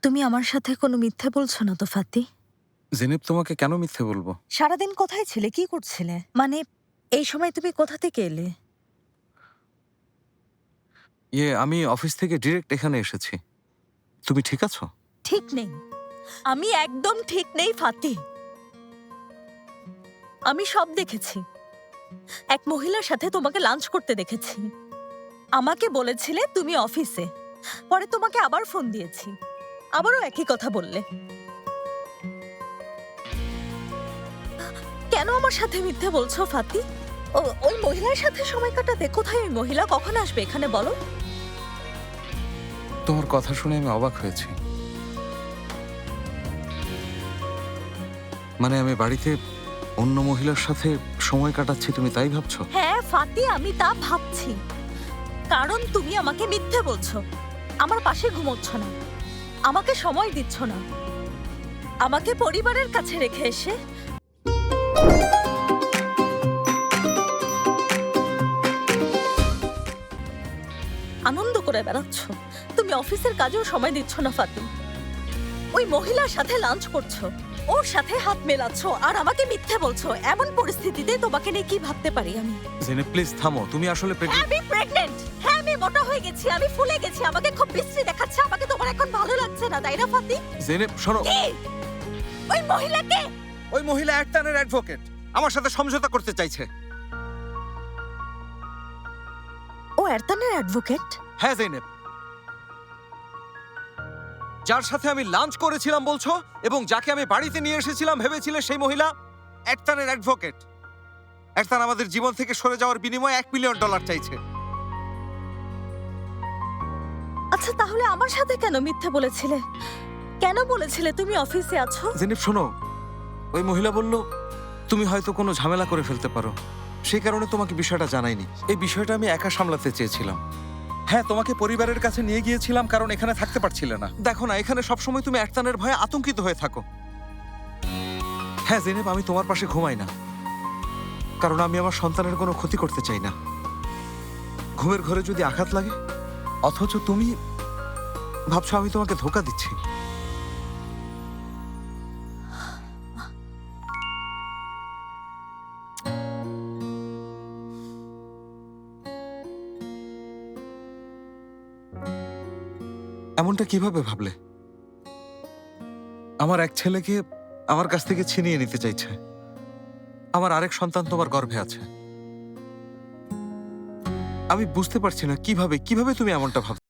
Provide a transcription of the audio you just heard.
তুমি আমার সাথে কোনো মিথ্যে বলছো না তো ফাতি? জেনেব, তোমাকে কেন মিথ্যে বলবো? সারাদিন কোথায় ছিলে, কি করছিলে? মানে এই সময় তুমি কোথা থেকে এলে? আমি অফিস থেকে ডিরেক্ট এখানে এসেছি। তুমি ঠিক আছো? ঠিক নেই, আমি একদম ঠিক নেই ফাতি। আমি সব দেখেছি। এক মহিলার সাথে তোমাকে লাঞ্চ করতে দেখেছি। আমাকে বলেছিলে তুমি অফিসে, পরে তোমাকে আবার ফোন দিয়েছি, আবারও একই কথা বললে। কেন আমার সাথে মিথ্যে বলছো ফাতি? ওই মহিলার সাথে সময় কাটাতে? কোথায় ওই মহিলা? কখন আসবে এখানে বলো? তোমার কথা শুনে আমি অবাক হয়েছি। মানে আমি বাড়িতে অন্য মহিলার সাথে সময় কাটাচ্ছি, তুমি তাই ভাবছো? হ্যাঁ ফাতি, আমি তা ভাবছি, কারণ তুমি আমাকে মিথ্যে বলছো। আমার পাশে ঘুমোচ্ছ না, আমাকে সময় দিচ্ছ না, আমাকে পরিবারের কাছে রেখে এসে আনন্দ করে বেড়াচ্ছ। তুমি অফিসের কাজেও সময় দিচ্ছ না ফাতি। ওই মহিলার সাথে লাঞ্চ করছো, ওর সাথে হাত মেলাচ্ছ, আর আমাকে মিথ্যে বলছো। এমন পরিস্থিতিতে তোমাকে নিয়ে কি ভাবতে পারি আমি? জেনেব প্লিজ থামো, তুমি আসলে হ্যাঁ আমি প্রেগন্যান্ট, হ্যাঁ আমি মোটা হয়ে গেছি, আমি ফুলে গেছি, আমাকে খুব বিশ্রী দেখাচ্ছে। আমাকে তোমার এখন ভালো লাগছে না, তাই না ফাতি? জেনেব শোনো, কি? ওই মহিলাকে? ওই মহিলা একটানের অ্যাডভোকেট, আমার সাথে সমঝোতা করতে চাইছে। ও এরতানের অ্যাডভোকেট? হ্যাঁ জেনেব, যার সাথে আমি লাঞ্চ করেছিলাম বলছো, এবং যাকে আমি বাড়িতে নিয়ে এসেছিলাম ভেবেছিলে সেই মহিলা একটানের অ্যাডভোকেট। একটান আমাদের জীবন থেকে সরে যাওয়ার বিনিময়ে $1 মিলিয়ন চাইছে। আচ্ছা তাহলে আমার সাথে কেন মিথ্যে বলেছিলে? কেন বলেছিলে তুমি অফিসে আছো? জেনেব শোনো, ওই মহিলা বলল তুমি হয়তো কোনো ঝামেলা করে ফেলতে পারো, সেই কারণে তোমাকে বিষয়টা জানাইনি। এই বিষয়টা আমি একা সামলাতে চেয়েছিলাম। হ্যাঁ, তোমাকে পরিবারের কাছে নিয়ে গিয়েছিলাম কারণ এখানে থাকতে পারছিলে না। দেখো না, এখানে সবসময় তুমি একটানের ভয়ে আতঙ্কিত হয়ে থাকো। হ্যাঁ জেনেব, আমি তোমার পাশে ঘুমাই না, কারণ আমি আমার সন্তানের কোনো ক্ষতি করতে চাই না। ঘুমের ঘরে যদি আঘাত লাগে, অথচ তুমি ভাবছো আমি তোমাকে ধোঁকা দিচ্ছি। এমনটা কিভাবে ভাবলে? আমার এক ছেলেকে আমার কাছ থেকে ছিনিয়ে নিতে চাইছে, আমার আরেক সন্তান তোমার গর্ভে আছে। আমি বুঝতে পারছি না কিভাবে তুমি এমনটা ভাবছো।